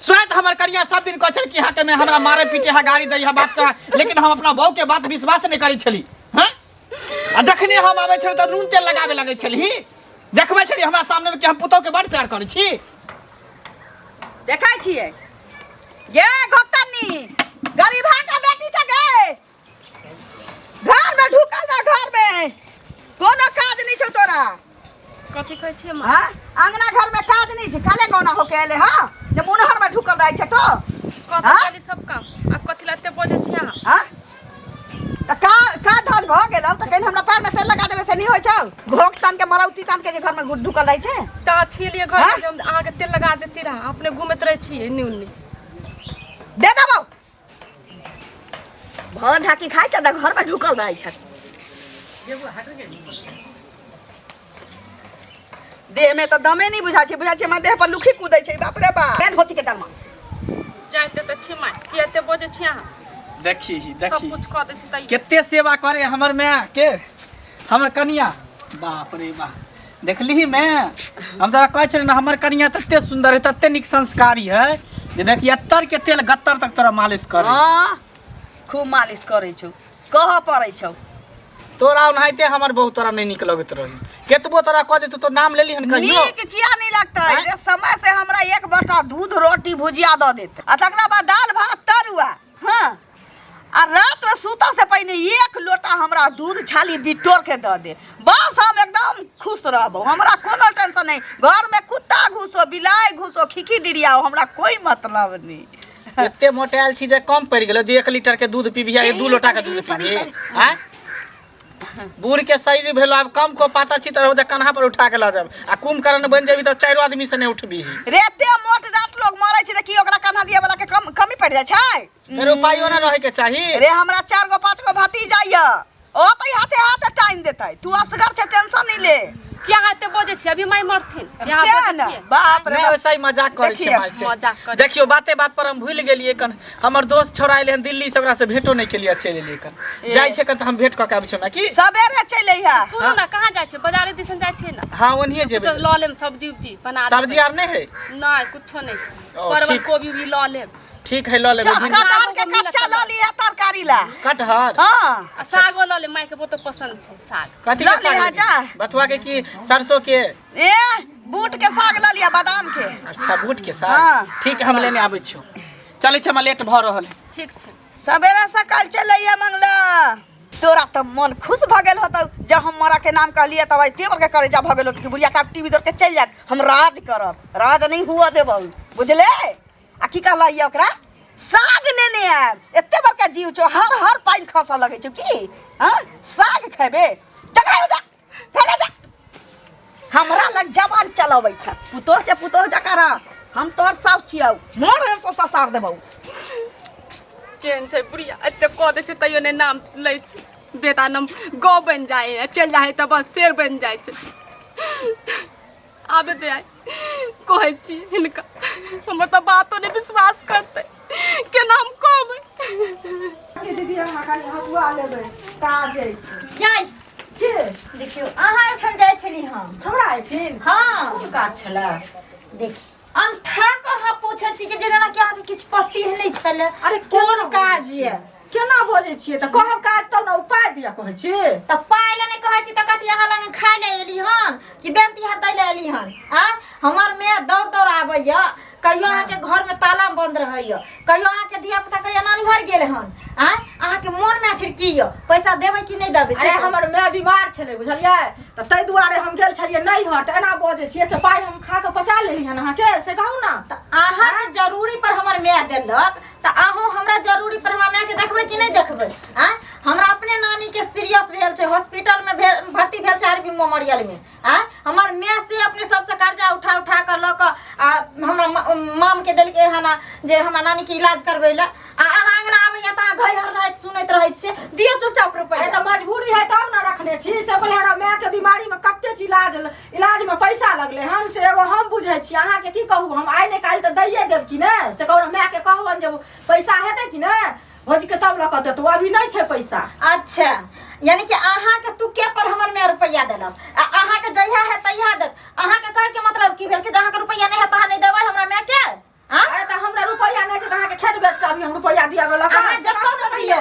स्वयं हमार करिया सब दिन कहल कि हाटे में हमरा मारे पीटे हा गाड़ी दै हा बात का, लेकिन हम अपना बहू के बात विश्वास नहीं करी छली। हां आ जखने हम आवे छली त नून तेल लगावे लगे छली। देखबै छली हमरा सामने में कि हम पुतौ के बड़ प्यार करै छी। देखाई छिए ये घोतनी गरीबा का बेटी छ गे, घर में ढुकल ना, घर में कोनो काज नहीं छौ तोरा। कथी कहै छी मां? हां अंगना घर में काज नहीं छ, काले गौना होके एले हां जे मुनहर में ढुकल रहै छ तो कथी चली सब काम आ कथी लते बोझे छी अहाँ? हां त का धज भ गेलौ त कहीं हमरा पैर में तेल लगा देबे से नहीं होय छौ। घोक तान के मरौती तान के जे घर में ढुकल रहै छ त छिलिए घर में हम अहाँ के तेल लगा देती रहा, अपने घूमत रहे छी एन्नी उन्नी। दे देबौ भर ढाकी खाइ त घर में ढुकल रहै छ। देह में तो दमे नहीं बुझा छे, बुझा छे मां देह पर लुखी कूदै छे। बाप रे बाप के धोची के दरमा जाते त छी मां केते बोझे छी अहाँ? देखी सब कुछ कह दे छी तई केते सेवा करे हमर मैं के हमर कनिया। बाप रे बाप देखली मैं हम तोरा कहै छली ना हमर कनिया तत्ते सुंदर है, तत्ते निक संस्कारी है जे देखी अत्तर के तेल गत्तर तक तोरा मालिश करे। हां खूब मालिश करै छौ, कह पड़ै छौ। तोरा ओनाहिते हमर बहु तोरा नहीं निक लगत रही। केतबो तोरा कह देतो तो नाम लेली हन कहियो। नीक किया नहीं लगता है? रे समय से हमरा एक बटा दूध रोटी भुजिया द देते आ तकरा बाद दाल भात तरुआ। हां आ रात में सूता से पहले एक लोटा हमरा दूध छाली बिटोर के द दे, बस हम एकदम खुश रहबो। हमरा कोनो टेंशन नहीं, घर में कुत्ता घुसो बिलाई घुसो खिखी डिरियाओ हमरा कोई मतलब नहीं। एते मोटाइल छी जे कम पड़ गेलो जे 1 लीटर के दूध पीबी या 2 लोटा के दूध पीबी। हैं बूढ़ के शरीर भेलो अब कम को पाता छी त कन्हा पर उठा के ल जाब आ कुंभकर्ण बन जेबी त 4 आदमी से नहीं उठबी। रेते मोट रात लोग मरै छै त की ओकरा कन्हा दिए वाला के कमी पड़ जाय छै? फिर उपायो ना रहे के चाहिए। रे हमरा 4 गो 5 गो भतीजा य ओ त हाथे हाथे टाइम देतै, तू असगर छे टेंशन नहीं ले। क्या हाथे बोझे छी अभी माई मरथिन यहाँ से बोझे न छी। बाप रे मैं वैसा ही मजाक करे छी माय से। मजाक करे। देखियो बाते बात पर हम भूल गेलिए कन हमर दोस्त छोड़ा आइले हन दिल्ली से, ओकरा से भेटो नहीं के लिए चले लिए कन जाय छे कन त हम भेट क के आबै छ ना की सबेरे चले है। सुनो ना कहाँ जाय छे? बाजारे दिसन जाय छे ना। हां ओनिए जेबे। कुछ ल लेम सब्जी उब्जी बना सब्जी आर नहीं है? नहीं कुछो नहीं छे, ओ, परवल ठीक। कोबी भी ल लेम। ठीक है ल लेबे। कटहर के कच्चा ल लिया तरकारी ला। कटहर हां सागो ल ले, माई के बहुत पसंद छे साग। कथी ल के लिहा साग? जा। बथुआ के की सरसों के? ए बूट के साग ल लिया, बादाम के। अच्छा बूट के साग। हाँ। ठीक है हम लेने आबै छियो। चले छ हम लेट भ रहल है। ठीक छे सबेरे सकाल चले है मंगला। तोरा त मन खुश भ गेल होतौ जब हम मरा के नाम कहलिए तब तेवर के करे जा भ गेल होत कि बुढ़िया का टीवी दौड़ के चल जात हम राज करब, राज नहीं हुआ देबौ बुझले। आ की कहला ये ओकरा साग नेने आब, एते बड़का जीव छौ हर हर पाइन खसा लगे छौ की। हां साग खेबे जगह जा खेबे जा। हमरा लग जवान चलाबै छ पुतो छ पुतो जकरा हम तोर साफ छियौ मोर से ससार देबौ। केन छे बुढ़िया एते कह दे छे तइयो ने नाम लै छे, बेटा नाम गौ बन जाए चल जाए त बस शेर बन जाए छे। आबे दे आई कहै छी हिनका हमर त बातो ने विश्वास करते के नाम कहबै। दीदी हमरा खाली हसुआ लेबै काज छै जाय के देखियो अहाँ एठन जाय छली हम। हमरा आइथिन हाँ कोन काज छला? देखी हम ठाक अहाँ पूछे छी कि जेना कि अहाँ के किछ पति नहीं छले। अरे कोन काज ये? केना बोझे छियै त कहब काज तब न उपाय दिया कहै छी। त पाइ ले नहीं कहै छी त कथि अहाँ लग खाय ले एली हन कि बेंती हार दै ले एली हन? आ हमर मैया दौड़ दौड़ आबैया, कहियो अहाँ के घर में ताला बंद रहैया, कहियो अहाँ के धिया पुता कहियो नानी घर गेल हन। आ अहाँ के मन में आखिर की य पैसा देबै कि नहीं देबै? अरे हमर माय बीमार छले बुझलियै त तै दुआरे हम गेल छलियै नहीं हट एना बोझे छियै से पाइ हम खा के पचा लेली हन अहाँ के से कहू ना। त अहाँ के जरूरी पर हमर मैया देलक त अहूँ हमरा जरूरी पर हमरा मैया के देखबै कि नहीं देखबै? आ हमरा अपने नानी के सीरियस भेल छै, हॉस्पिटल में भर्ती भेल छै आरबी मेमोरियल में। आ हमर मैया से अपने सबसे कर्जा उठा उठा कर ल क हमरा माम के देलकै हन जे हमरा नानी के इलाज करबै ला। आ अहाँ अंगना आबैया त अहाँ घर रात सुनैत रहै छियै, दियौ चुपचाप रुपैया। त मजबूरी है तब न रखने छी से बोले हमरा माय के बीमारी में कतेक इलाज में पैसा लगले हन से एगो हम बुझै छी। अहाँ के की कहू हम आइ ने काल्हि त दैये देब कि ने से कहू माय के कहबन जे पैसा हेतै कि ने भौजी के तब ल क देत अभी नहीं छै पैसा। अच्छा यानी कि अहाँ के तुके पर हमर में रुपैया देलक आ अहाँ के जहिया है तहिया देत। अहाँ के कहे के मतलब की भेल कि जहाँ के रुपैया नहीं है तहाँ नहीं देबै हमरा में के? अरे त हमरा बेच के अभी हम रुपया दिया गेल अहाँ जब से दियो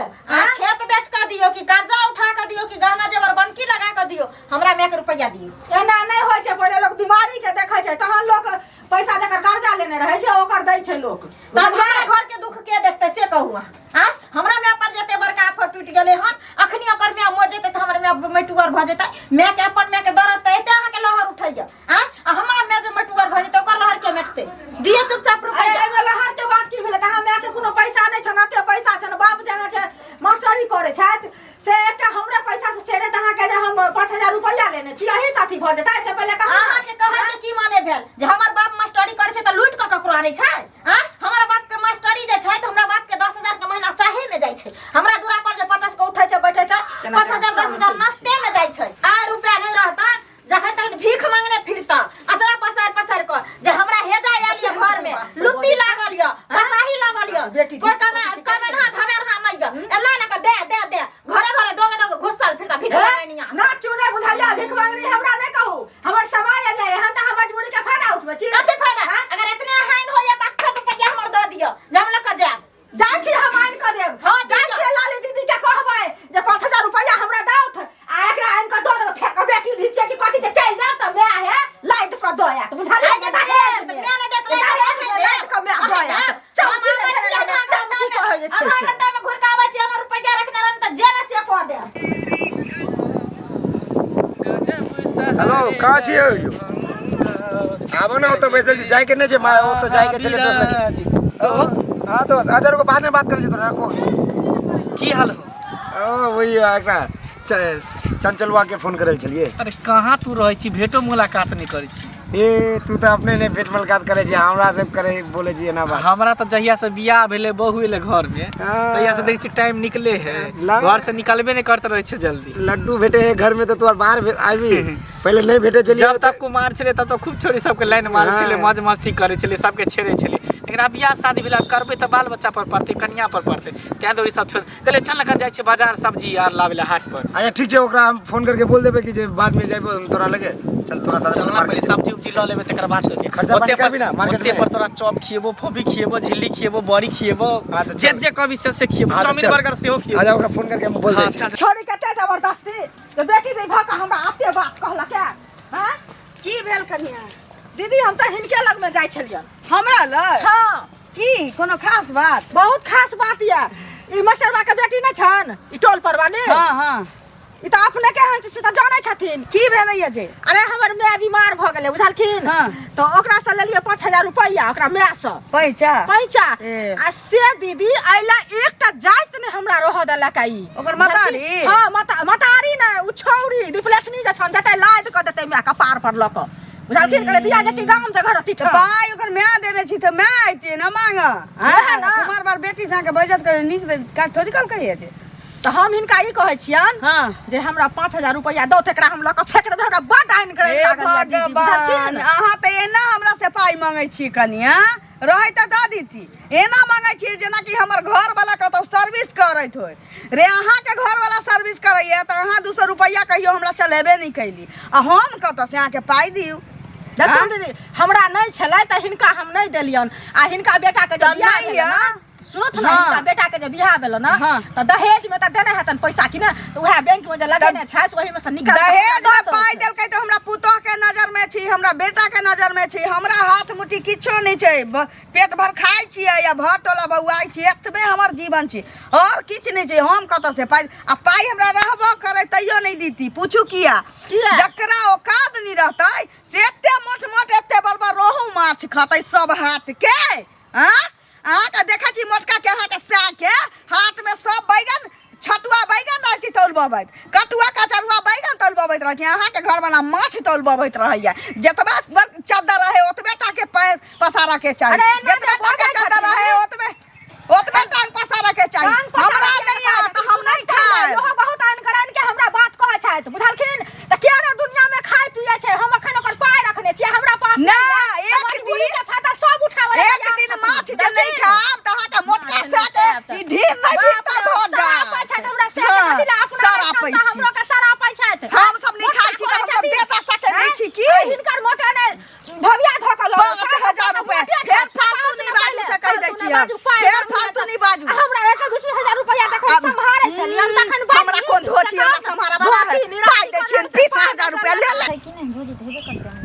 खेत बेच के दियो कि कर्जा उठा के दियो कि गहना जेवर बनकी लगा के दियो हमरा में के रुपया दियो एना नहीं होय छै पहिले लोग बीमारी के देखै छै तहन लोग पैसा देकर कर्जा लेने रहे छै ओकर दै छै लोग त हमरा घर के दुख के देखते से कहू हां हमरा में पर जते बड़का आफत टूट गेले हन अखनी ओकर में मर जेते त हमर में मटुगर भ जेते मैं के अपन में के दरद त एते अहाँ के लहर उठैया हां हमरा में जे मटुगर भ जेते ओकर लहर के मेटते दिए चुपचाप रुपया ए वाला हर के बात की भेले त हमरा के कोनो पैसा नै छ नते पैसा छ बाप जहाँ के मास्टरी करे छथि से एकटा हमरे पैसा से सेरे तहाँ के जे हम 5000 रुपया लेने छी यही साथी भ जेता से पहिले कहां अहाँ के कहै के की माने भेल जे हमर बाप मास्टरी करे छै त लूट के ककरो आनै छै हां हमरा बाप के मास्टरी जे छै त हमरा बाप के 10000 के महीना चाहे ने जाय छै हमरा दूरा पर जे 50 के उठै छै बैठै छै 5000 10000 नाश्ते में जाय छै आ रुपया नहीं रहता जहाँ तक भीख मांगने फिरता अचरा पसार को जे हमरा हेजा आलिए घर में लुत्ती लागल य फसाही लागल य कोई कमेन हाथ हमेर हाथ नहीं य एला न के दे घरे दोगे घुसल फिरता भीख मांगनिया ना चुने बुझाइया भीख मांगनी हमरा नहीं कहू हमर समय आले हम त हम मजबूरी के फायदा उठबे छी कते फायदा अगर इतने हाइन होया त अखन रुपया हमर द दियो जे हम लक जाय जाय छी हम आइन क देब हां जाय छी लाली दीदी के कहबै जे 5000 रुपया हमरा दाउथ आ एकरा आइन क दो फेक बेटी दी छै कि कथि चल जा त मैं है लाइट क दोया त बुझाइया के दे मैं ने देत लाइट क मैं दोया चौकी कहै छै आधा घंटा में घुर के आबै छी हमर रुपया रखने रहन त जेना से क दे हेलो कहाँ छियै आबो ना तो बैसल छी जाय के नहीं छै माय ओ तो जाय के चले दोस्त हां दोस्त आजर को बाद में बात करे छी तोरा रखो की हाल हो ओ वही एकरा चंचलवा के फोन करल छलिए अरे कहाँ तू रहै छी भेटो मुलाकात नहीं करै छी ए तू तो अपने ने भेट मुलाकात करे छी हमरा सब करे बोले छी ना बात हमरा तो जहिया से बियाह भेले बहू एले घर में तहिया से देख छी टाइम निकले है घर से निकलबे नहीं करते रहे छे जल्दी लड्डू भेटे है घर में तो तू बाहर आबी पहले नहीं भेटे चलिए जब तक कुमार छले तब तो खूब छोरी सबके लाइन मारे छले मौज मस्ती करे छले सबके छेड़े छले लेकिन अब बियाह शादी भेला करबे त बाल बच्चा पर पड़ते कन्या पर पड़ते त्या दौड़ी सब छोड़ कहले चल लखन जाय छे बाजार सब्जी यार लावेला हाट पर अच्छा ठीक छे ओकरा हम फोन करके बोल देबे कि जे बाद में जाइबो तोरा लगे चल तोरा साथ चलना पहले सब्जी उब्जी ल लेबे तकर बाद करके खर्चा पानी करबी ना मार्केट पर तोरा चॉप खिएबो फोबी खिएबो झिल्ली खिएबो बड़ी खिएबो जे कभी से खिएबो चाउमीन बर्गर सेहो खिएबो आजा ओकरा फोन करके हम बोल दे छी छोड़ी कते जबरदस्ती तो बेटी दे भाका हमरा आते बात कहला के हां की भेल कनिया दीदी हम त हिनके लग में जाय छलियन हमरा लग हां की कोनो खास बात बहुत खास बात या ई मस्टरबा के बेटी न छन ई टोल पर वाले हां हां ई त अपने के हंस से त जानै छथिन की भेलैया जे अरे हमर माय बीमार भ गेलै बुझलखिन तो ओकरा से लेलिए 5000 रुपया ओकरा माय से पैसा आ से दीदी आइला एकटा जाइत ने हमरा रह देला काई ओकर मतारी हां मतारी न उ छौरी डिप्लेसनी जे छन जते लाद क देते माय कपार पर ल क बुझलखिन कहले दिया जति गाम जे घर अति पाई ओकर मैं देने छी त मैं आइते न मांग हां कुमार बार बेटी सा के बजत करे निक का थोड़ी कल कहिए जे त हम हिनका ई कहै छियन हां जे हमरा 5000 रुपया दो तकरा हम ल क फेक देबै हमरा बड आइन करे लागल दीदी बुझलखिन अहाँ त एना हमरा से पाई मांगे छी कनिया रहे त द दीती एना मांगे छी जेना कि हमर घर वाला कतौ सर्विस करैत होय रे अहाँ के घर वाला सर्विस करैया त अहाँ 200 रुपया कहियो हमरा चलेबे नहीं कैली आ हम कत से अहाँ के पाई दियौ दीदी हमरा नहीं छलै त हिनका हम नहीं देलियन आ हिनका बेटा के बियाह भेल ना सुनो त हिनका बेटा के जे बियाह भेल ना त दहेज में त देने हतन पैसा कि ना त उहे बैंक में जे लगेने छै ओही में से निकाल दहेज में पाई देलकै त हमरा पुतोह के नजर में छी हमरा बेटा के नजर में छी हमरा हाथ मुट्ठी किछो नहीं छै पेट भर खाइ छियै या भर टोला बौआइ छी एतबे हमर जीवन छी और किछ नहीं छै हम कत से पाई आ पाई हमरा रहबो करे तैयो नहीं दीती पूछू किया जकरा औकात नहीं रहतै से एते मोट मोट एते बड़बड़ रोहू माछ खतै सब हाट के हां अहाँ के देखै छी मोटका के हाथ से के हाथ में सब बैगन छटुआ बैगन रहै छी तौलबबैत कटुआ कचरुआ बैगन तौलबबैत रहै छी अहाँ के घर वाला माछ तौलबबैत रहैया जतबा चद्दर रहे ओतबे टा के पैर पसारा के चाहिए जतबे टा के चद्दर रहे ओतबे टांग पसारा के चाहिए हमरा नहीं आ त हम नहीं खाए लोहा बहुत आइन कराइन के हमरा बात कहै छै बुझलखिन त के ने दुनिया में खाय पिए छै हम अखन ओकर पाय रखने छी हमरा पास ना एक दिन के फायदा सब उठावे एक दिन माछ जे नहीं खाब त अहाँ के मोटका से के ई ढीर नहीं पीता भ जा पाय छै हमरा से दिला अपना सारा पैसा हमरो के सारा पाय छै हम सब नहीं खाइ छी त हम सब देता सके नहीं छी की हिनकर मोटा ने धबिया धकल 5000 रुपया फेर फालतू नहीं बाजी से कह दै छी हम फेर फालतू नहीं बाजू हमरा एक 20,000 रुपया देखो संभारे छली हम तखन बात हमरा कोन धोची हमरा संभारा वाला है पाई दे छी 20,000 रुपया ले ले कि नहीं भौजी देबे करते हैं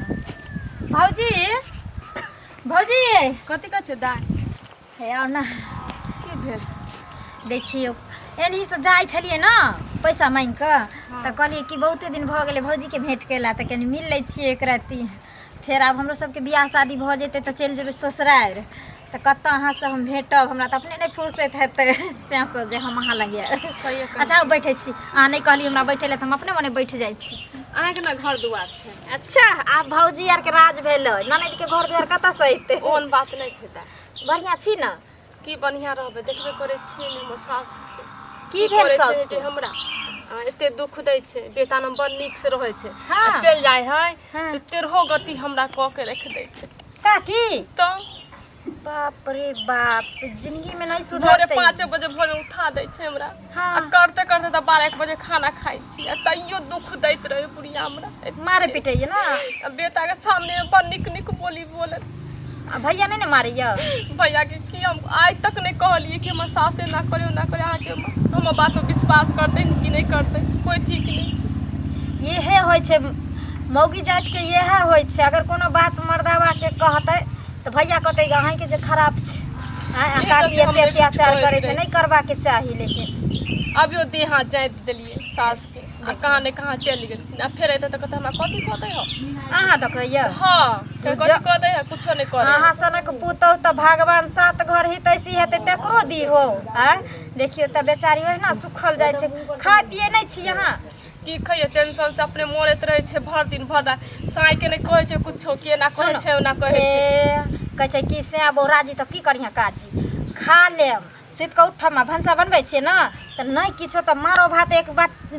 भौजी भौजी कथी कहै छै दाय हे और ना की भेल देखियो एनही से जाय छलिए ना पैसा मांग के त कहलिए कि बहुते दिन भ गेले भौजी के भेंट केला त कनी मिल लै छिए एक राती फेर आब हमरो सबके बियाह शादी भ जेतै त चल जेबै ससुराल त कत्ता अहाँ से हम भेटब हमरा त अपने नहीं फुर्सत हेतै से से जे हम अहाँ लगे अच्छा बैठे छी अहाँ नहीं कहली हमरा बैठे ले त हम अपने मने बैठ जाय छी अहाँ के ना घर दुआर छै अच्छा आब भौजी आर के राज भेल ननद के घर दुआर कत्ता से अइतै ओहन बात नहीं छै दाय बढ़िया छी ना की बढ़िया रहबे देखबे करे छियै ने हमर सास की भेल सास जे हमरा एते दुख दै छै बेटा न बड़ नीक से रहै छै हाँ। चल जाय है हाँ। तो तेरहो गति हमरा क के रख दै छै काकी तो बाप रे बाप जिंदगी में नहीं भोरे सुधरतै 5 बजे भोरे उठा दै छै हमरा हाँ। आ करते करते तो 12 बजे खाना खाइ छी आ तैयो दुख दैत रहे बुढ़िया हमरा मारे पीटे ना आ बेटा के सामने में बड़ निक निक बोली बोले आ भैया नहीं ना मारे भैया के की हम आज तक नहीं कहलिए कि हमर सासे ना करे आहाँ के हम बात पे विश्वास करते कि नहीं करते कोई ठीक नहीं ये होय छै मौगी जात के ये होय छै अगर कोनो बात मर्दावा के कहतै तो भैया कहतै अहाँ के जे खराब छै आ काकी एते अत्याचार करे छै नहीं करबा के चाही लेकिन अभियो देह हाथ जाइत देलिए सास के आ कहाँ ने कहाँ चल गेल आ फेर एते त कहते हमरा कथी कहते हो अहाँ तो कहिया हां तो कथी कहते है कुछो नहीं करे अहाँ सनक पुतौ त भगवान सात घर ही तैसी हेतै तकरो दी हो आ देखियो त बेचारी ओहिना सुखल जाय छै खाय पिए नहीं छी अहाँ की खइए टेंशन से अपने मोरत रहे छै भर दिन भर रात साई के नहीं कहे छै कुछो के ना कहे छै ना कहे छै कहै छै कि से बोराजी त की करिया काजी खा लेम सुत के उठम भंसा बनबै छियै ना त नहीं किछो त मारो भात एक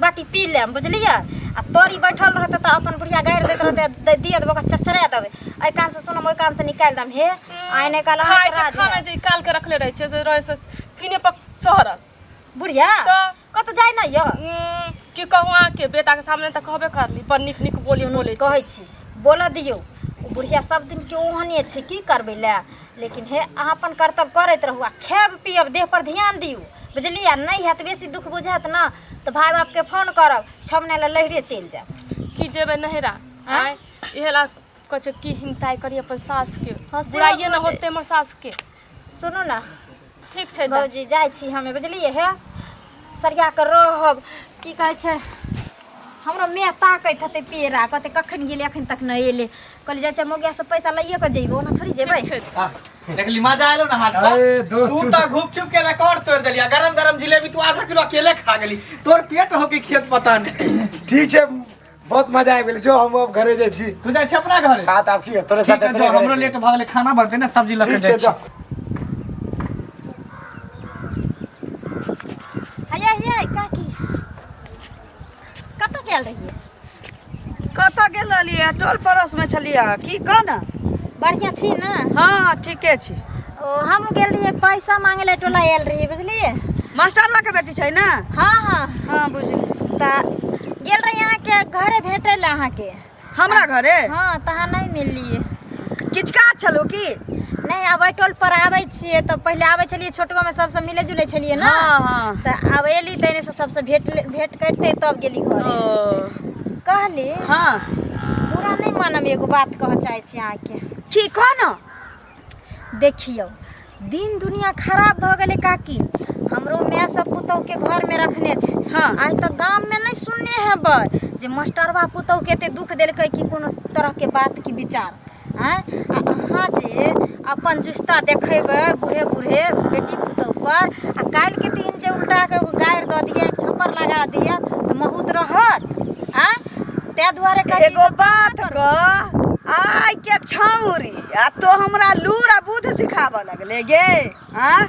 बाटी पी लेम बुझलियै आ तोरी बैठल रहते त अपन बुढ़िया गाड़ि देत रहते दिया देबो चरचरा देबै ए कान से सुनम ओइ कान से निकाल दम हे आइने काल खाय छै खाना जे काल के रखले रहे छै जे रहे से सीने पर चढ़ल बुढ़िया तो कत जाय न य की कहूँ आहाँ के बेटा के सामने त कहबे करली बड़ निक निक बोली बोले कहै छी बोल दियौ बुढ़िया सब दिन के ओहने छै की करबै ला लेकिन हे अहाँ अपन कर्तव्य करैत रहू आ खेब पियब देह पर ध्यान दियौ बुझलियै नहीं हैत बेसी दुख बुझात ना तो भाई बाप के फोन करब 6 महीना लहरे चल जाब की जेबे नहरा आय इहेला कछ की हिंताई करी अपन सास के हाँ, सेहो बुराइए न बुझै होते हमर सास के सुनू ना ठीक छै दा भौजी जाय छी हमे बुझलियै हे सरिया के रहब की कहै छै हमरो मैं ताकैत हते पेरा कहते कखन गेले अखन तक नहीं एले कहली जाय छै मोगिया से पैसा लइए के जइबो ना थोड़ी जेबै ठीक छै देखली मजा आलो ना हाथ अरे दोस्त, तू तो घुप छुप के रिकॉर्ड तोड़ देलिया गरम गरम जिलेबी तू आधा किलो अकेले खा गेली तोर पेट हो के खेत पता नहीं ठीक है बहुत मजा आबि गेल जो हम अब घरे जाय छी तू जाय छै अपना घरे हां त आप की तोरे ठीक साथ है जो हमरो लेट भ गेले खाना भरते ना सब्जी लग के ठीक जाय छै जा हैया हैया काकी कत गेल रहिए कत गेल रहलिए टोल पड़ोस में छलिए की कह ना बढ़िया छी ना हाँ ठीके छी ओ हम गेल रहिए पैसा मांगे ले टोला आयल रहिए बुझलिए मास्टरवा के बेटी छै ना हाँ हाँ हाँ बुझली त गेल रही अहाँ के घरे भेटे ले अहाँ के हमरा घरे हाँ तहाँ नहीं मिललिए किछ काज छलो की नहीं आब टोल पर आबै छिए तो पहले आबै छलिए छोटगो में सबसे मिले जुले छलिए ना हाँ हाँ त आब एली तने से सबसे भेट करते तब गेली घरे कहली हाँ पूरा नहीं मानब एगो बात कह चाहे छी अहाँ के की कह ना देखियो दिन दुनिया खराब भ गेले काकी हमरो मैं सब पुतौ के घर में रखने छै हाँ। आज तक गांव में नहीं सुनने है जे मास्टरवा पुतौ के एते दुख देलकै कि कोनो तरह के बात की विचार हैं अहाँ जे अपन जुस्ता देखेबै बूढ़े बूढ़े बेटी पुतौ पर आ काल के दिन जे उल्टा के गायर द दिए थप्पड़ लगा दिए तो बहुत रहत हैं ते दुआरे का एगो बात कह आइ के छौरी आ तो हमरा लूर आ बुध सिखाबऽ लगले गे हाँ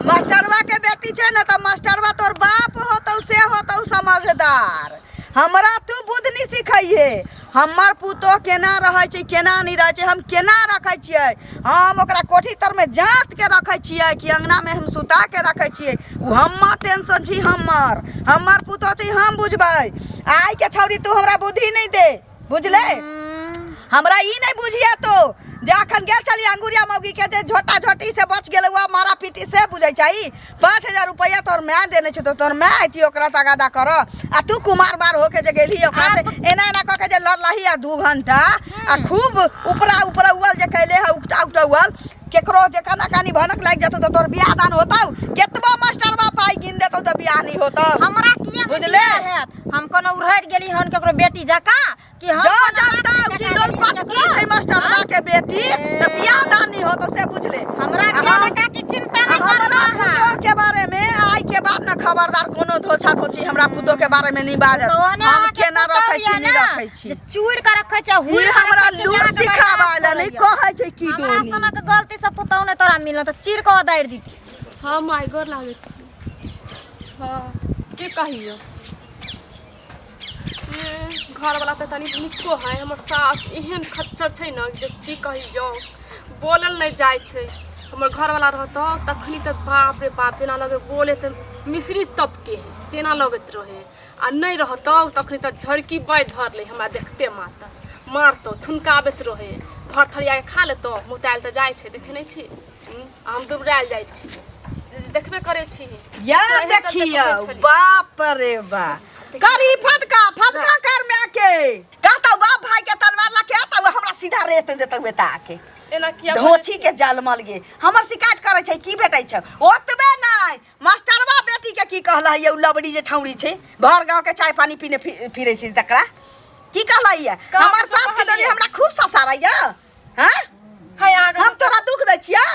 मास्टरवा के बेटी छै ना तो मास्टरवा तोर बाप होतौ से होतौ समझदार हमरा तू बुध नहीं सिखाइए हमर पुतो केना रहे छै केना नहीं रहे छै हम केना रखे छियै हम ओकरा कोठी तर में जात के रखे छियै कि अंगना में हम सुता के रखे छियै उ हमर टेंशन छी हमर पुतो छी हम बुझबै आइ के छौरी तू हमरा बुद्धि नहीं दे बुझले हमरा ई नहीं बुझिया तो जे अखन गेल छली अंगुरिया मौगी के जे झोटा झोटी से बच गेल हुआ मारा पीटी से बुझै छई 5000 रुपया तोर माय देने छ तो तोर माय आती ओकरा तगादा कर आ तू कुमार बार होके जे गेली ओकरा से एना एना क के जे लड़लही आ 2 घंटा आ खूब ऊपरा ऊपरा उल जे कैले है उकटा उकटा उल केकरो जे कना कानी भनक लाग जतो तो तोर बियाह दान होतौ केतबो मास्टरबा पाई गिन देतौ तो बियाह नहीं होतौ हमरा किया बुझले हम कोनो उड़हट गेली हन केकरो बेटी जका कि हम जो जानता कि लोग पटकी छै मास्टरबा के बेटी तो बियाह दान नहीं होतौ से बुझले हमरा जका की चिंता नहीं हमरा पुतो के बारे में आई के बाद ना खबरदार कोनो धोछा धोछी हमरा पुतो के बारे में नहीं बाजत हम केना रखै छी नहीं रखै छी चूड़ के रखै छ हुई हमरा लूर सिखावाला नहीं कहै छै की हमरा दोनी सना के गलती से पुतौ ने तोरा मिलल तो चीर के दाइर दीती हाँ माय गोर लागे छी हाँ के कहियो घर वाला तो तनी निको है हमर सास एहन खच्चर छै न जे की कहियो बोलल नहीं जाय छै हमर घर वाला रहतो तखनी त बाप रे बाप जेना लगे बोले त मिश्री तबके है तेना लगत रहे आ नहीं रहतो तखनी त झड़की बाय धर ले हमरा देखते माता मारतो थुनकाबत रहे भर थरिया के खा लेतो मुताल त जाय छै देखे नहीं छी हम दुबराल जाय छी देखबे करे छी या देखियो बाप रे बा करी फटका फटका कर में के कहता बाप भाई के तलवार लके आता हमरा सीधा रेत देतौ बेटा के एना किया धोछी के जालमल गे हमर शिकायत करे छै की भेटै छै ओतबे नहीं मास्टरबा बेटी के की कहला ये लबड़ी जे छौरी छै भर गांव के चाय पानी पीने फिरे छै तकरा की कहला ये हमर सास के दनी हमरा खूब ससारैया हैं हाय आगे हम तोरा दुख दै छियौ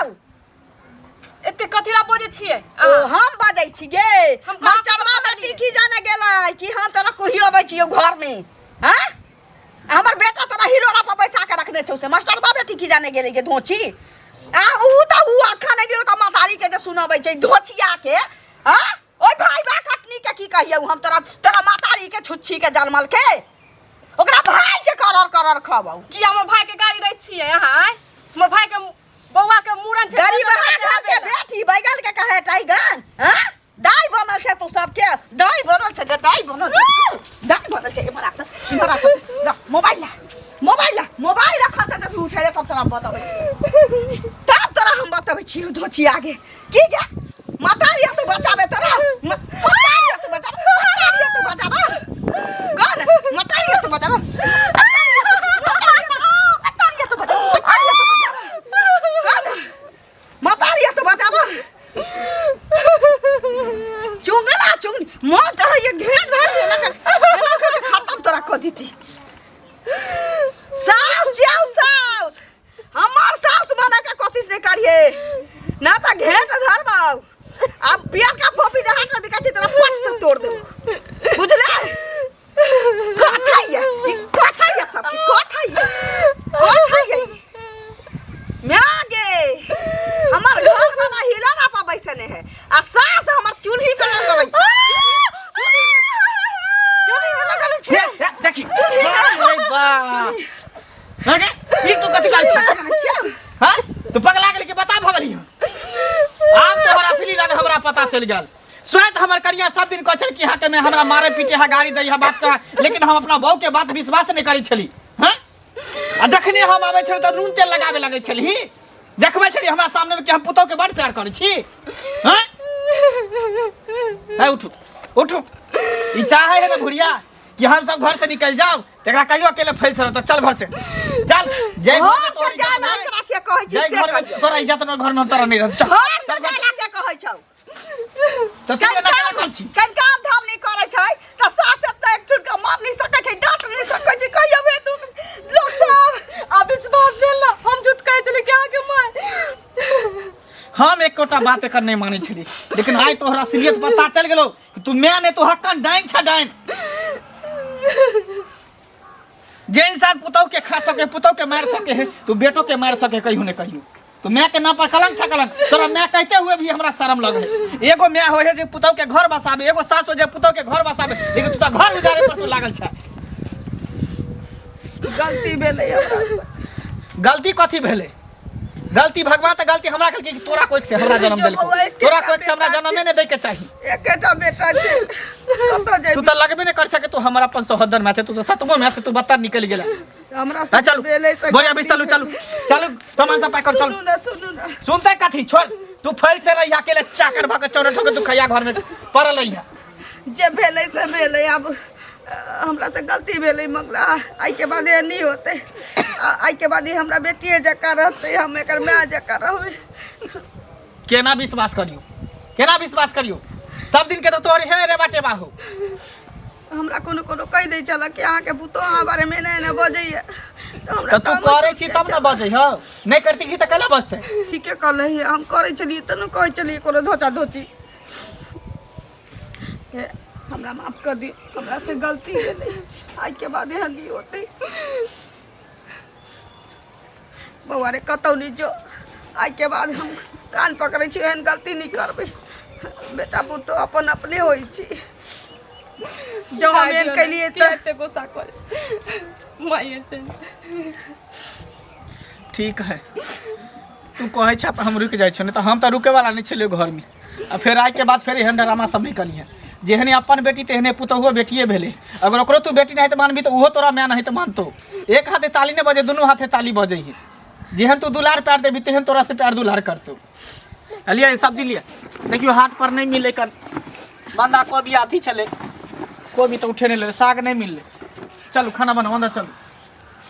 एते कथिला बजे छिए ओ हम बाजै छी गे मास्टरबा बेटी की जाने गेलै कि हम तोरा कहियो छियौ घर में हैं हमर बेटा तोरा हिलोरा पर बैसा के रखने छौ से मास्टरबा बेटी की जाने गेलै गे धोछी आ ऊ अखन गेल त मातारी के जे सुनाबै छै धोछिया के हैं ओइ भाई बा कटनी के की कहियौ हम तोरा मातारी के छुच्छी के जलमल के ओकरा भाई के करर खबौ कि हमर भाई के गाड़ी दै छिए अहाँ हमर भाई के बौआ के मूरन छै गरीब घर के बेटी बैगन के कहे टाइगन हैं दाई बनल छै तू सबके दाई बनल छै दाई बनल छै इमरा मोबाइल रखा से तू उठे तब तोरा बताबै तब तोरा हम बताबै छी धोछी आगे की गे मातारी तू बचाबे तोरा मातारी तू बचाबे कौन मातारी तू बचाबे मातारी तो बचाबो चुंगला चुंग मत ये घेर धर दे ना खत्म तोरा को दीती सास जाओ सास हमार सास बने के कोशिश नहीं करिए ना तो घेर धर बाऊ अब बियर का फोफी जे हाथ में बिका छी तेरा पट से तोड़ दे बुझले कथाइया सब की कथाइया म्यागे हमर घर वाला हिला ना पा बैसने है आ सास हमर चूल्ही पे लगबै चूल्ही में लगल छै देखी अरे बा हां ई तू कथि करै छी हां तू पगला गेल के बता भगली आब तोहर असली रंग हमरा पता चल गेल स्वयं हमर करिया सब दिन कहै कि हाथ में हमरा मारे पीटे है गाड़ी दै है बात का लेकिन हम अपना बहू के बात विश्वास नहीं करै छली हां आ जखनी हम आबै छल त नून तेल लगावे लगै छली देखबै छली हमरा सामने में कि हम पुतौ के बड़ प्यार करै छी हैं है उठू ई चाहे है ना भुरिया कि हम सब घर से निकल जाओ तेकरा कहियो अकेले फैल रह तो चल घर से चल जय घर से जाना करा के कहै छी जय घर में तोरा इज्जत न घर में तोरा नहीं रह चल घर से जाना के कहै छौ तो तू ना कर छी कन काम धाम नहीं करे छै त सास त एक छुटका मार नहीं सकै छै डांट नहीं सकै छै कहियो बे तू लोग सब अब इस बात देला हम झूठ कहे चले क्या के माय हम एक कोटा बात कर नहीं माने छली लेकिन आइ तोहरा असलियत पता चल गेलो कि तू मैं ने तो हक्कन डाइन छ डाइन जे इंसान पुतौ के खा सके पुतौ के मार सके है तू बेटो के मार सके कहियो ने कहियो तो मैं के नाम पर कलंक छ कलंक तोरा मैं कहते हुए भी हमरा शर्म लगे एगो मैं होय जे पुतौ के घर बसाबे एगो सास हो जे पुतौ के घर बसाबे लेकिन तू त घर उजारे पर तो लागल छ गलती भेलै हमरा गलती कथी भेले गलती भगवान तो गलती हमरा के कि तोरा कोई से हमरा जन्म देलको तोरा कोई से हमरा जन्म नहीं दै के चाहिए एकेटा बेटा छै कतऽ तू जेबी तो लगबे नहीं कर सके तू हमरा अपन सहोदर में छै तू तो सतमो में से तू बत्तर निकल गेला हमरा आ, चलू बेले से बोरिया बिस्तर चलू चलू सामान सब पैक कर चल सुनू ना सुनते कथी छोड़ तू फैल से रही अकेले चाकर भाग चौरे ठोके तू खैया घर में पड़ल है जे भेलै से भेलै अब हमरा से गलती भेलै मंगला आइ के बाद ये नहीं होते आइ के बाद हमरा बेटिए जका रहते हम एकर माय जका रहबै केना विश्वास करियो सब दिन के तो तोहर हे रे बाटे बाहू हमरा कोनो कोनो कह दै छल कि अहाँके पुतो अहाँ बारे में नहीं बजैया तो तू करे छी तब ना बजै हो नहीं करती की त कैला बजते ठीके कहले हम करे छलिए त न कहै छलिए कोनो धोचा धोची हमरा माफ कर दी हमरा से गलती भेलै आज के बाद यहाँ नहीं होते बउआ रे कतौ नहीं जो आज के बाद हम कान पकड़े छी एहन गलती नहीं करबे बेटा पुतो अपन अपने होई छी जो हम एहन कलिए त एते गुस्सा कर माये ठीक है तू कहे छ त हम रुक जाय छ नहीं तो हम त रुके वाला नहीं छलियो घर में आ फिर आइ के बाद फिर एहन ड्रामा सब नहीं करिए जेहने अपन बेटी तेहने पुतहुओ बेटिए भेले अगर ओकरो तू बेटी नहीं तो मानबी तो उहो तोरा मैं नहीं तो मानतो एक हाथे ताली नहीं बजे दोनों हाथे ताली बजे ही जेहन तू दुलार प्यार देबी तेहन तोरा से प्यार दुलार करतो लिया सब्जी लिया देखियो हाट पर नहीं मिले कर बंदा कोबी आथी चले कोबी तो उठे नहीं ले साग नहीं मिले चलो खाना बनाओ अंदर चलो